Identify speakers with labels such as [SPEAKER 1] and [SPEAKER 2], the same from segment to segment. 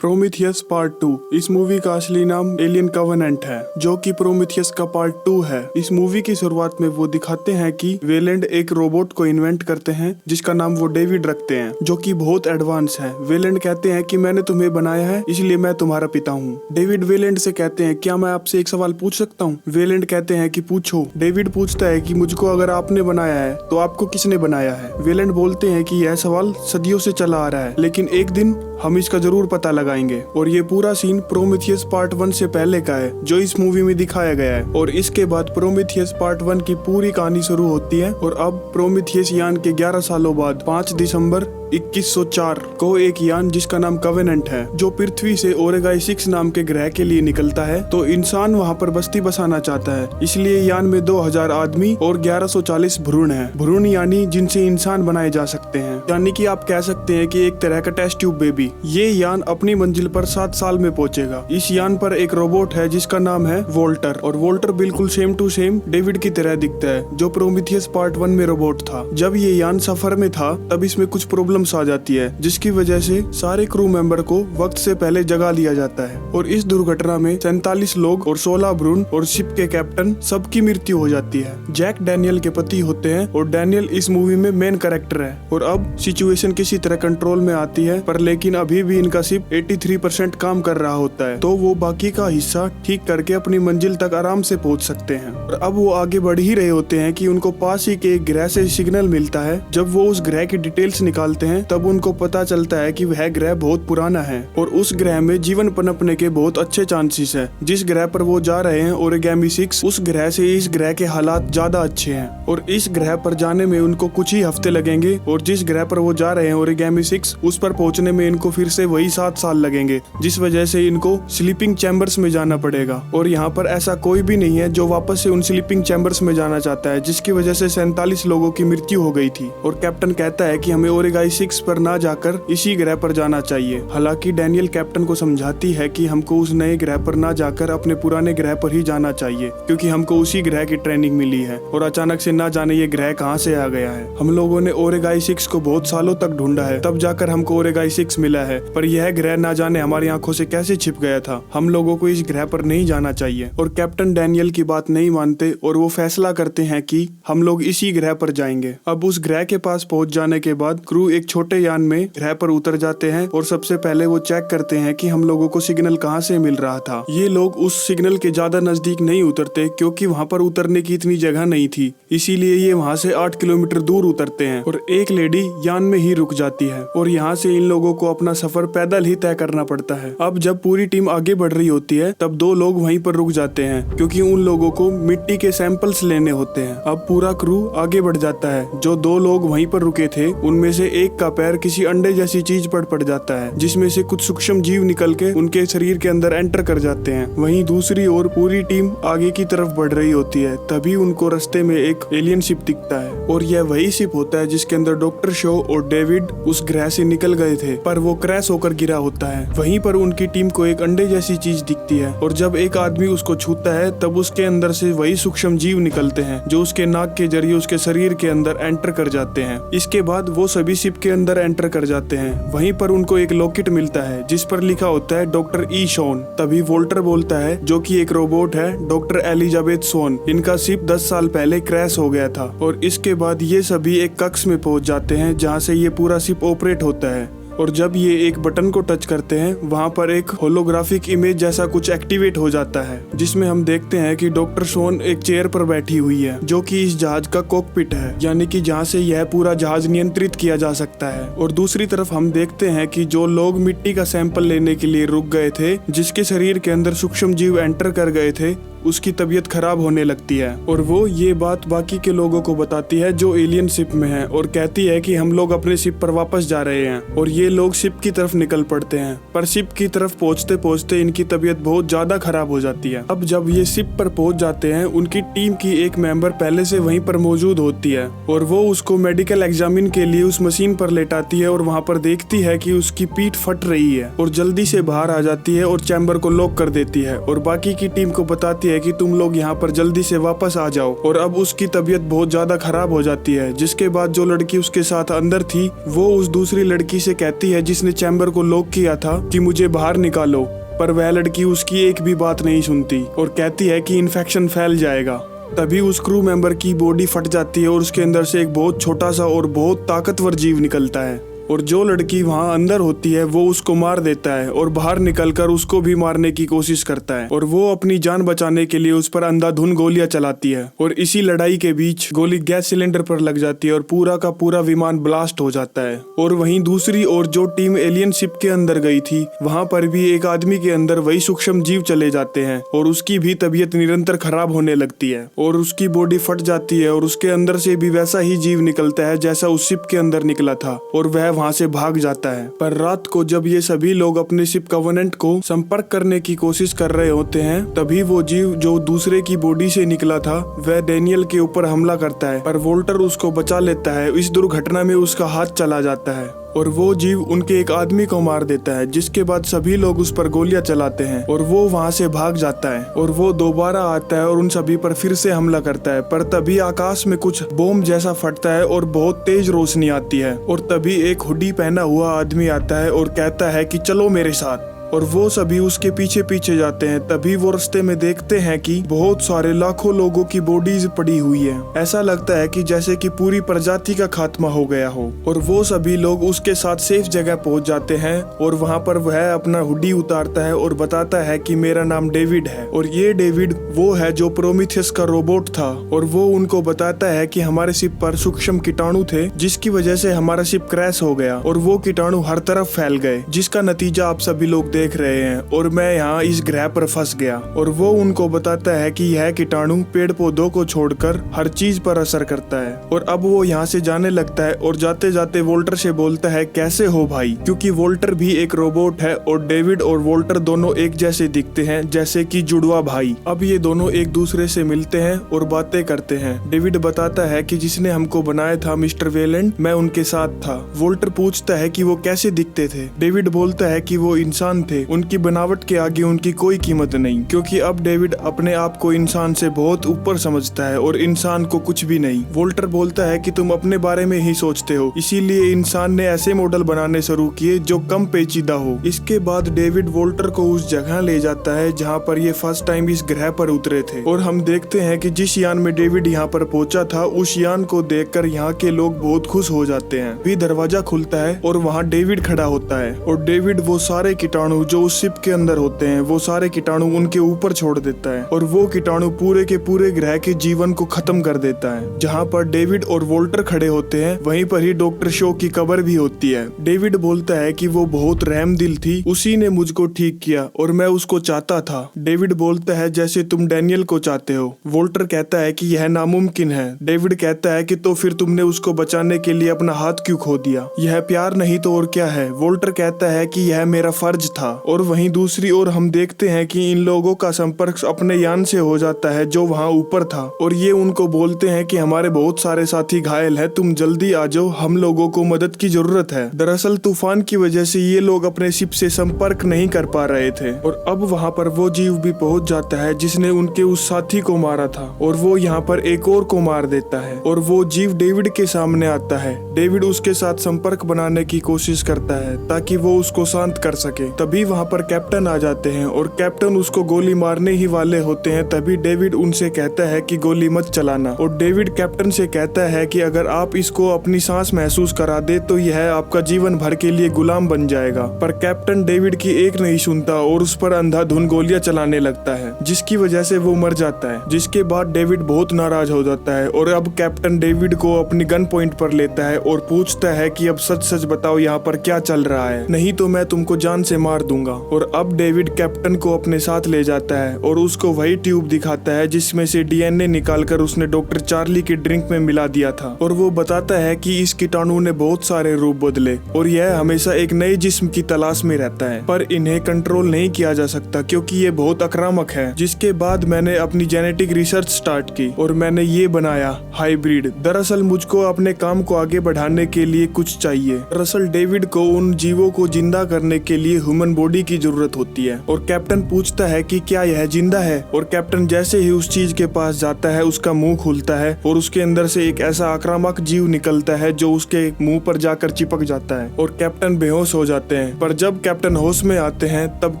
[SPEAKER 1] Prometheus part 2। इस movie का असली नाम एलियन कवेनेंट है, जो कि प्रोमीथियस का पार्ट 2 है। इस मूवी की शुरुआत में वो दिखाते हैं कि वेलेंड एक रोबोट को इन्वेंट करते हैं जिसका नाम वो डेविड रखते हैं, जो कि बहुत एडवांस है। वेलेंड कहते हैं कि मैंने तुम्हें बनाया है इसलिए मैं तुम्हारा पिता हूँ। डेविड वेलेंड से कहते हैं क्या मैं आपसे एक सवाल पूछ सकता हूँ। वेलेंड कहते हैं कि पूछो। डेविड पूछता है कि मुझको अगर आपने बनाया है तो आपको किसने बनाया है। वेलेंड बोलते हैं कि यह सवाल सदियों से चला आ रहा है, लेकिन एक दिन हम इसका जरूर पता लगाएंगे। और ये पूरा सीन प्रोमीथियस पार्ट 1 से पहले का है, जो इस मूवी में दिखाया गया है। और इसके बाद प्रोमीथियस पार्ट 1 की पूरी कहानी शुरू होती है। और अब प्रोमीथियस यान के 11 सालों बाद 5 दिसंबर 2104 को एक यान जिसका नाम कवेनेंट है, जो पृथ्वी से ओरेगाई 6 नाम के ग्रह के लिए निकलता है। तो इंसान वहाँ पर बस्ती बसाना चाहता है, इसलिए यान में 2000 आदमी और 1140 भ्रूण है। भ्रूण यानी जिनसे इंसान बनाए जा सकते हैं, यानी कि आप कह सकते हैं कि एक तरह का टेस्ट ट्यूब बेबी। ये यान अपनी मंजिल पर 7 साल में पहुंचेगा। इस यान पर एक रोबोट है जिसका नाम है वोल्टर, और वोल्टर बिल्कुल सेम टू सेम डेविड की तरह दिखता है, जो प्रोमीथियस पार्ट 1 में रोबोट था। जब ये यान सफर में था तब इसमें कुछ प्रॉब्लम्स आ जाती है, जिसकी वजह से सारे क्रू मेंबर को वक्त से पहले जगा लिया जाता है। और इस दुर्घटना में 47 लोग और 16 भ्रूण और शिप के कैप्टन सबकी मृत्यु हो जाती है। जैक डैनियल के पति होते हैं, और डैनियल इस मूवी में मेन कैरेक्टर है। और अब सिचुएशन किसी तरह कंट्रोल में आती है, पर लेकिन अभी भी इनका शिप 83% काम कर रहा होता है, तो वो बाकी का हिस्सा ठीक करके अपनी मंजिल तक आराम से पहुंच सकते हैं। और अब वो आगे बढ़ ही रहे होते हैं कि उनको पास ही के एक ग्रह से सिग्नल मिलता है। जब वो उस ग्रह की डिटेल्स निकालते हैं तब उनको पता चलता है कि वह ग्रह बहुत पुराना है और उस ग्रह में जीवन पनपने के बहुत अच्छे चांसेस है। जिस ग्रह पर वो जा रहे हैं ओरिगेमी 6, उस ग्रह से इस ग्रह के हालात ज्यादा अच्छे हैं, और इस ग्रह पर जाने में उनको कुछ ही हफ्ते लगेंगे। और जिस ग्रह पर वो जा रहे हैं ओरिगेमी 6, उस पर पहुंचने में इनको फिर से वही 7 साल लगेंगे, जिस वजह से इनको स्लीपिंग चैम्बर्स में जाना पड़ेगा। और यहाँ पर ऐसा कोई भी नहीं है जो वापस से उन स्लीपिंग चैम्बर्स में जाना चाहता है, जिसकी वजह से 47 लोगों की मृत्यु हो गई थी। और कैप्टन कहता है कि हमें ओरेगाई 6 पर ना जाकर इसी ग्रह पर जाना चाहिए। हालांकि डैनियल कैप्टन को समझाती है कि हमको उस नए ग्रह पर ना जाकर अपने पुराने ग्रह पर ही जाना चाहिए, क्योंकि हमको उसी ग्रह की ट्रेनिंग मिली है। और अचानक से ना जाने ये ग्रह कहाँ से आ गया है। हम लोगों ने ओरेगाई 6 को बहुत सालों तक ढूंढा है, तब जाकर हमको ओरेगाई 6 मिला है, पर यह ग्रह ना जाने हमारी आंखों से कैसे छिप गया था। हम लोगों को इस ग्रह पर नहीं जाना चाहिए। और कैप्टन डैनियल की बात नहीं मानते और वो फैसला करते हैं कि हम लोग इसी ग्रह पर जाएंगे। अब उस ग्रह के पास पहुंच जाने के बाद क्रू एक छोटे यान में ग्रह पर उतर जाते हैं, और सबसे पहले वो चेक करते हैं कि हम लोगों को सिग्नल कहाँ से मिल रहा था। ये लोग उस सिग्नल के ज्यादा नजदीक नहीं उतरते, क्योंकि वहाँ पर उतरने की इतनी जगह नहीं थी, इसीलिए ये वहाँ से 8 किलोमीटर दूर उतरते हैं। और एक लेडी यान में ही रुक जाती है, और यहाँ से इन लोगों को अपना सफर पैदल ही तय करना पड़ता है। अब जब पूरी टीम आगे बढ़ रही होती है तब 2 लोग वहीं पर रुक जाते हैं, क्योंकि उन लोगों को मिट्टी के सैंपल्स लेने होते हैं। अब पूरा क्रू आगे बढ़ जाता है। जो 2 लोग वहीं पर रुके थे उनमें से एक का पैर किसी अंडे जैसी चीज पर पड़ जाता है, जिसमें से कुछ सूक्ष्म जीव निकल के उनके शरीर के अंदर एंटर कर जाते हैं। वहीं दूसरी ओर पूरी टीम आगे की तरफ बढ़ रही होती है। तभी उनको रास्ते में एक एलियन शिप दिखता है, और यह वही शिप होता है जिसके अंदर डॉक्टर शो और डेविड उस ग्रह से निकल गए थे, पर वो क्रैश होकर गिरा होता है। वहीं पर उनकी टीम को एक अंडे जैसी चीज दिखती है, और जब एक आदमी उसको छूता है तब उसके अंदर से वही सूक्ष्म जीव निकलते हैं, जो उसके नाक के जरिए उसके शरीर के अंदर एंटर कर जाते हैं। इसके बाद वो सभी शिप के अंदर एंटर कर जाते हैं। वहीं पर उनको एक लॉकेट मिलता है जिस पर लिखा होता है डॉक्टर ई शॉन। तभी वोल्टर बोलता है, जो कि एक रोबोट है, डॉक्टर एलिजाबेथ शॉन, इनका शिप 10 साल पहले क्रैश हो गया था। और इसके बाद ये सभी एक कक्ष में पहुंच जाते हैं जहां से ये पूरा शिप ऑपरेट होता है। और जब ये एक बटन को टच करते हैं, वहाँ पर एक होलोग्राफिक इमेज जैसा कुछ एक्टिवेट हो जाता है, जिसमें हम देखते हैं कि डॉक्टर शॉन एक चेयर पर बैठी हुई है, जो कि इस जहाज का कॉकपिट है, यानी कि जहाँ से यह पूरा जहाज नियंत्रित किया जा सकता है। और दूसरी तरफ हम देखते हैं कि जो लोग मिट्टी का सैंपल लेने के लिए रुक गए थे, जिसके शरीर के अंदर सूक्ष्म जीव एंटर कर गए थे, उसकी तबीयत खराब होने लगती है। और वो ये बात बाकी के लोगों को बताती है जो एलियन शिप में है, और कहती है कि हम लोग अपने शिप पर वापस जा रहे हैं। और ये लोग शिप की तरफ निकल पड़ते हैं, पर शिप की तरफ पहुंचते पहुंचते इनकी तबीयत बहुत ज्यादा खराब हो जाती है। अब जब ये शिप पर पहुंच जाते हैं, उनकी टीम की एक मेंबर पहले से वहीं पर मौजूद होती है, और वो उसको मेडिकल एग्जामिन के लिए उस मशीन पर लेटाती है, और वहाँ पर देखती है कि उसकी पीठ फट रही है, और जल्दी से बाहर आ जाती है और चैम्बर को लॉक कर देती है। और बाकी की टीम को बताती है है कि तुम लोग यहाँ पर जल्दी से वापस आ जाओ। और अब उसकी तबीयत बहुत ज्यादा खराब हो जाती है। जिसके बाद जो लड़की उसके साथ अंदर थी वो उस दूसरी लड़की से कहती है जिसने चैम्बर को लॉक किया था कि मुझे बाहर निकालो, पर वह लड़की उसकी एक भी बात नहीं सुनती और कहती है कि इन्फेक्शन फैल जाएगा। तभी उस क्रू मेंबर की बॉडी फट जाती है और उसके अंदर से एक बहुत छोटा सा और बहुत ताकतवर जीव निकलता है और जो लड़की वहाँ अंदर होती है वो उसको मार देता है और बाहर निकलकर उसको भी मारने की कोशिश करता है और वो अपनी जान बचाने के लिए उस पर अंधाधुंध गोलियां चलाती है और इसी लड़ाई के बीच गोली गैस सिलेंडर पर लग जाती है और पूरा का पूरा विमान ब्लास्ट हो जाता है। और वहीं दूसरी ओर जो टीम एलियन शिप के अंदर गई थी वहाँ पर भी एक आदमी के अंदर वही सूक्ष्म जीव चले जाते हैं और उसकी भी तबीयत निरंतर खराब होने लगती है और उसकी बॉडी फट जाती है और उसके अंदर से भी वैसा ही जीव निकलता है जैसा उस शिप के अंदर निकला था और वह वहाँ से भाग जाता है। पर रात को जब ये सभी लोग अपने शिप कवेनेंट को संपर्क करने की कोशिश कर रहे होते हैं तभी वो जीव जो दूसरे की बॉडी से निकला था वह डेनियल के ऊपर हमला करता है, पर वोल्टर उसको बचा लेता है। इस दुर्घटना में उसका हाथ चला जाता है और वो जीव उनके एक आदमी को मार देता है, जिसके बाद सभी लोग उस पर गोलियां चलाते हैं और वो वहाँ से भाग जाता है और वो दोबारा आता है और उन सभी पर फिर से हमला करता है। पर तभी आकाश में कुछ बॉम्ब जैसा फटता है और बहुत तेज रोशनी आती है और तभी एक हुडी पहना हुआ आदमी आता है और कहता है कि चलो मेरे साथ, और वो सभी उसके पीछे पीछे जाते हैं। तभी वो रास्ते में देखते हैं कि बहुत सारे लाखों लोगों की बॉडीज पड़ी हुई है। ऐसा लगता है कि जैसे कि पूरी प्रजाति का खात्मा हो गया हो और वो सभी लोग उसके साथ सेफ जगह पहुंच जाते हैं और वहां पर वह अपना हुडी उतारता है और बताता है कि मेरा नाम डेविड है और ये डेविड वो है जो प्रोमीथियस का रोबोट था और वो उनको बताता है कि हमारे शिप पर सूक्ष्म कीटाणु थे जिसकी वजह से हमारा शिप क्रैश हो गया और वो कीटाणु हर तरफ फैल गए, जिसका नतीजा आप सभी लोग देख रहे हैं और मैं यहाँ इस ग्रह पर फंस गया। और वो उनको बताता है कि यह कीटाणु पेड़ पौधों को छोड़कर हर चीज पर असर करता है और अब वो यहाँ से जाने लगता है और जाते जाते वोल्टर से बोलता है कैसे हो भाई, क्योंकि वोल्टर भी एक रोबोट है और डेविड और वोल्टर दोनों एक जैसे दिखते हैं जैसे कि जुड़वा भाई। अब ये दोनों एक दूसरे से मिलते हैं और बातें करते हैं। डेविड बताता है कि जिसने हमको बनाया था मिस्टर वेलेंट, मैं उनके साथ था। वोल्टर पूछता है कि वो कैसे दिखते थे। डेविड बोलता है कि वो इंसान थे, उनकी बनावट के आगे उनकी कोई कीमत नहीं, क्योंकि अब डेविड अपने आप को इंसान से बहुत ऊपर समझता है और इंसान को कुछ भी नहीं। वोल्टर बोलता है कि तुम अपने बारे में ही सोचते हो, इसीलिए इंसान ने ऐसे मॉडल बनाने शुरू किए जो कम पेचीदा हो। इसके बाद डेविड वोल्टर को उस जगह ले जाता है जहाँ पर ये फर्स्ट टाइम इस ग्रह पर उतरे थे और हम देखते हैं कि जिस यान में डेविड यहाँ पर पहुंचा था उस यान को देखकर यहाँ के लोग बहुत खुश हो जाते हैं। भी दरवाजा खुलता है और वहाँ डेविड खड़ा होता है और डेविड वो सारे कीटाणु जो उस शिप के अंदर होते हैं वो सारे कीटाणु उनके ऊपर छोड़ देता है और वो कीटाणु पूरे के पूरे ग्रह के जीवन को खत्म कर देता है। जहाँ पर डेविड और वोल्टर खड़े होते हैं वहीं पर ही डॉक्टर शो की कब्र भी होती है। डेविड बोलता है कि वो बहुत रहमदिल थी, उसी ने मुझको ठीक किया और मैं उसको चाहता था। डेविड बोलता है जैसे तुम डैनियल को चाहते हो। वोल्टर कहता है कि यह नामुमकिन है। डेविड कहता है कि तो फिर तुमने उसको बचाने के लिए अपना हाथ क्यों खो दिया, यह प्यार नहीं तो और क्या है। वोल्टर कहता है कि यह मेरा फर्ज था। और वहीं दूसरी ओर हम देखते हैं कि इन लोगों का संपर्क अपने यान से हो जाता है जो वहाँ ऊपर था और ये उनको बोलते हैं कि हमारे बहुत सारे साथी घायल हैं, तुम जल्दी आ जाओ, हम लोगों को मदद की जरूरत है। दरअसल तूफान की वजह से ये लोग अपने शिप से संपर्क नहीं कर पा रहे थे और अब वहाँ पर वो जीव भी पहुँच जाता है जिसने उनके उस साथी को मारा था और वो यहाँ पर एक और को मार देता है और वो जीव डेविड के सामने आता है। डेविड उसके साथ संपर्क बनाने की कोशिश करता है ताकि वो उसको शांत कर सके। तभी वहाँ पर कैप्टन आ जाते हैं और कैप्टन उसको गोली मारने ही वाले होते हैं। तभी डेविड उनसे कहता है कि गोली मत चलाना और डेविड कैप्टन से कहता है कि अगर आप इसको अपनी सांस महसूस करा दे तो यह आपका जीवन भर के लिए गुलाम बन जाएगा। पर कैप्टन डेविड की एक नहीं सुनता और उस पर अंधाधुंध गोलियां चलाने लगता है जिसकी वजह से वो मर जाता है। जिसके बाद डेविड बहुत नाराज हो जाता है और अब कैप्टन डेविड को अपनी गन पॉइंट पर लेता है और पूछता है कि अब सच सच बताओ यहाँ पर क्या चल रहा है, नहीं तो मैं तुमको जान से मार दूंगा। और अब डेविड कैप्टन को अपने साथ ले जाता है और उसको वही ट्यूब दिखाता है जिसमें से डीएनए निकालकर उसने डॉक्टर चार्ली की ड्रिंक में मिला दिया था और वो बताता है कि इस कीटाणु ने बहुत सारे रूप बदले और यह हमेशा एक नए जिस्म की तलाश में रहता है, पर इन्हें कंट्रोल नहीं किया जा सकता क्योंकि ये बहुत आक्रामक है। जिसके बाद मैंने अपनी जेनेटिक रिसर्च स्टार्ट की और मैंने ये बनाया हाइब्रिड। दरअसल मुझको अपने काम को आगे बढ़ाने के लिए कुछ चाहिए। दरअसल डेविड को उन जीवों को जिंदा करने के लिए ह्यूमन बॉडी की जरूरत होती है और कैप्टन पूछता है कि क्या यह जिंदा है, और कैप्टन जैसे ही उस चीज के पास जाता है उसका मुंह खुलता है और उसके अंदर से एक ऐसा आक्रामक जीव निकलता है जो उसके मुंह पर जाकर चिपक जाता है और कैप्टन बेहोश हो जाते हैं। पर जब कैप्टन होश में आते हैं तब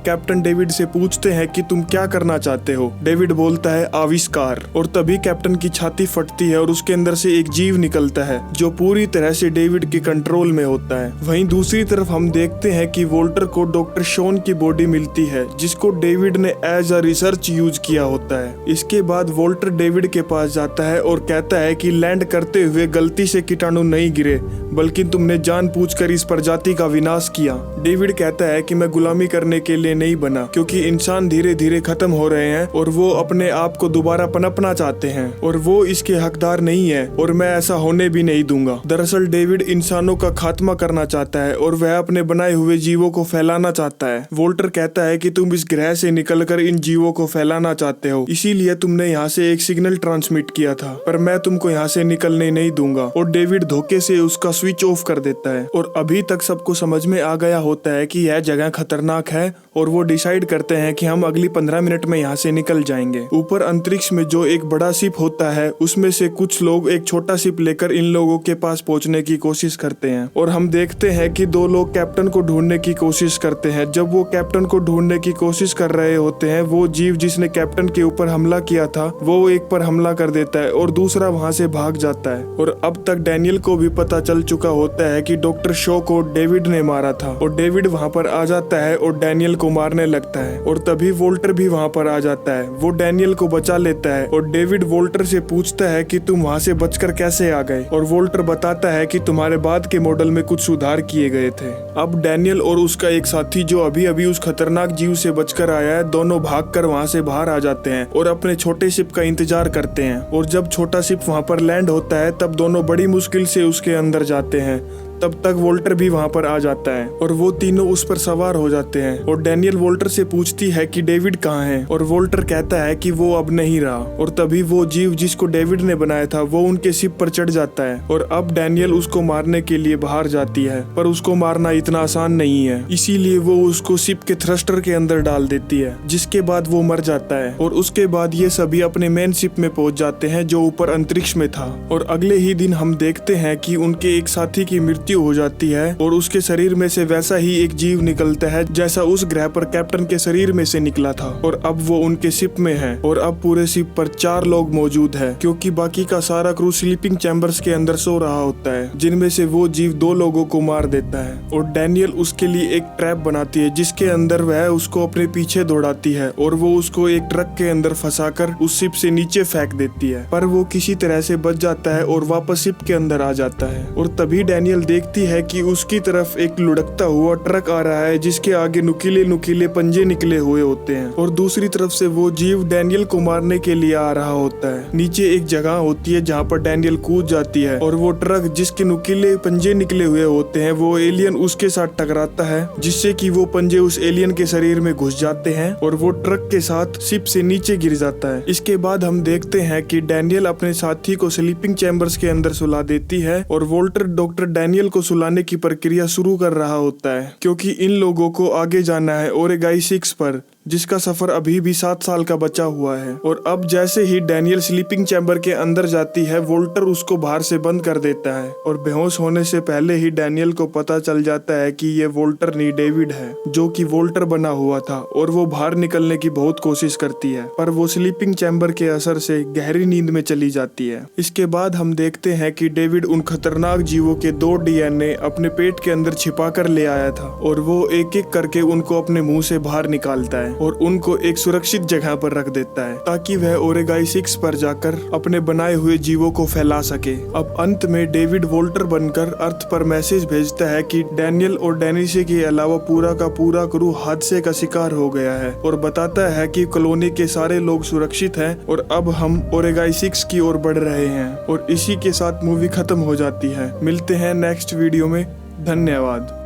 [SPEAKER 1] कैप्टन डेविड से पूछते हैं कि तुम क्या करना चाहते हो। डेविड बोलता है आविष्कार, और तभी कैप्टन की छाती फटती है और उसके अंदर से एक जीव निकलता है जो पूरी तरह से डेविड के कंट्रोल में होता है। वहीं दूसरी तरफ हम देखते हैं कि वोल्टर को डॉक्टर शॉन की बॉडी मिलती है जिसको डेविड ने एज अ रिसर्च यूज किया होता है। इसके बाद वोल्टर डेविड के पास जाता है और कहता है कि लैंड करते हुए गलती से कीटाणु नहीं गिरे बल्कि तुमने जानबूझकर इस प्रजाति का विनाश किया। डेविड कहता है कि मैं गुलामी करने के लिए नहीं बना, क्योंकि इंसान धीरे धीरे खत्म हो रहे हैं और वो अपने आप को दोबारा पनपना चाहते हैं और वो इसके हकदार नहीं है और मैं ऐसा होने भी नहीं दूंगा। दरअसल डेविड इंसानों का खात्मा करना चाहता है और वह अपने बनाए हुए जीवों को फैलाना चाहता है। वोल्टर कहता है कि तुम इस ग्रह से निकलकर इन जीवों को फैलाना चाहते हो, इसीलिए तुमने यहाँ से एक सिग्नल ट्रांसमिट किया था, पर मैं तुमको यहाँ से निकलने नहीं दूंगा। और डेविड धोखे से उसका स्विच ऑफ कर देता है और अभी तक सबको समझ में आ गया होता है कि यह जगह खतरनाक है और वो डिसाइड करते हैं कि हम अगली 15 मिनट में यहाँ से निकल जाएंगे। ऊपर अंतरिक्ष में जो एक बड़ा शिप होता है उसमें से कुछ लोग एक छोटा शिप लेकर इन लोगों के पास पहुंचने की कोशिश करते हैं और हम देखते हैं कि दो लोग कैप्टन को ढूंढने की कोशिश करते हैं। जब वो कैप्टन को ढूंढने की कोशिश कर रहे होते हैं वो जीव जिसने कैप्टन के ऊपर हमला किया था वो एक पर हमला कर देता है और दूसरा वहाँ से भाग जाता है। और अब तक डैनियल को भी पता चल चुका होता है कि डॉक्टर शॉ को डेविड ने मारा था और डेविड वहाँ पर आ जाता है और डैनियल को मारने लगता है और तभी वोल्टर भी वहाँ पर आ जाता है। वो डैनियल को बचा लेता है और डेविड वोल्टर से पूछता है कि तुम वहाँ से बचकर कैसे आ गए, और वोल्टर बताता है कि तुम्हारे बाद के मॉडल में कुछ सुधार किए गए थे। अब डैनियल और उसका एक साथी जो अभी अभी उस खतरनाक जीव से बचकर आया है दोनों भागकर वहाँ से बाहर आ जाते हैं और अपने छोटे शिप का इंतजार करते हैं। और जब छोटा शिप वहाँ पर लैंड होता है तब दोनों बड़ी मुश्किल से उसके अंदर जाते हैं। तब तक वोल्टर भी वहाँ पर आ जाता है और वो तीनों उस पर सवार हो जाते हैं और डैनियल वोल्टर से पूछती है कि डेविड कहाँ है, और वोल्टर कहता है कि वो अब नहीं रहा। और तभी वो जीव जिसको डेविड ने बनाया था वो उनके शिप पर चढ़ जाता है और अब डैनियल उसको मारने के लिए बाहर जाती है, पर उसको मारना इतना आसान नहीं है, इसीलिए वो उसको शिप के थ्रस्टर के अंदर डाल देती है, जिसके बाद वो मर जाता है। और उसके बाद ये सभी अपने मेन शिप में पहुंच जाते हैं जो ऊपर अंतरिक्ष में था। और अगले ही दिन हम देखते हैं कि उनके एक साथी की मृत्यु हो जाती है और उसके शरीर में से वैसा ही एक जीव निकलता है जैसा उस ग्रह पर कैप्टन के शरीर में से निकला था। और अब वो उनके शिप में है और अब पूरे शिप पर 4 लोग मौजूद है, क्योंकि बाकी का सारा क्रू स्लीपिंग चैम्बर्स के अंदर सो रहा होता है, जिनमें से वो जीव 2 लोगों को मार देता है। और डैनियल उसके लिए एक ट्रैप बनाती है जिसके अंदर वह उसको अपने पीछे दौड़ाती है और वो उसको एक ट्रक के अंदर फंसाकर उस शिप से नीचे फेंक देती है, पर वो किसी तरह से बच जाता है और वापस शिप के अंदर आ जाता है। और तभी डैनियल देखती है कि उसकी तरफ एक लुढ़कता हुआ ट्रक आ रहा है जिसके आगे नुकीले नुकीले पंजे निकले हुए होते हैं और दूसरी तरफ से वो जीव डैनियल को मारने के लिए आ रहा होता है। नीचे एक जगह होती है जहाँ पर डैनियल कूद जाती है और वो ट्रक जिसके नुकीले पंजे निकले हुए होते हैं वो एलियन उसके साथ टकराता है, जिससे कि वो पंजे उस एलियन के शरीर में घुस जाते हैं और वो ट्रक के साथ शिप से नीचे गिर जाता है। इसके बाद हम देखते हैं कि डैनियल अपने साथी को स्लीपिंग चैम्बर्स के अंदर सुला देती है और वोल्टर डॉक्टर डैनियल को सुलाने की प्रक्रिया शुरू कर रहा होता है, क्योंकि इन लोगों को आगे जाना है ओरेगाई 6 पर, जिसका सफर अभी भी 7 साल का बचा हुआ है। और अब जैसे ही डैनियल स्लीपिंग चैम्बर के अंदर जाती है वोल्टर उसको बाहर से बंद कर देता है और बेहोश होने से पहले ही डैनियल को पता चल जाता है कि ये वोल्टर नहीं डेविड है, जो कि वोल्टर बना हुआ था। और वो बाहर निकलने की बहुत कोशिश करती है पर वो स्लीपिंग चैम्बर के असर से गहरी नींद में चली जाती है। इसके बाद हम देखते हैं कि डेविड उन खतरनाक जीवों के 2 DNA अपने पेट के अंदर छिपा कर ले आया था और वो एक एक करके उनको अपने मुंह से बाहर निकालता है और उनको एक सुरक्षित जगह पर रख देता है ताकि वह ओरेगाई 6 पर जाकर अपने बनाए हुए जीवों को फैला सके। अब अंत में डेविड वोल्टर बनकर अर्थ पर मैसेज भेजता है कि डैनियल और डेनिसे के अलावा पूरा का पूरा क्रू हादसे का शिकार हो गया है और बताता है कि कॉलोनी के सारे लोग सुरक्षित हैं और अब हम ओरेगाई 6 की ओर बढ़ रहे हैं। और इसी के साथ मूवी खत्म हो जाती है। मिलते हैं नेक्स्ट वीडियो में। धन्यवाद।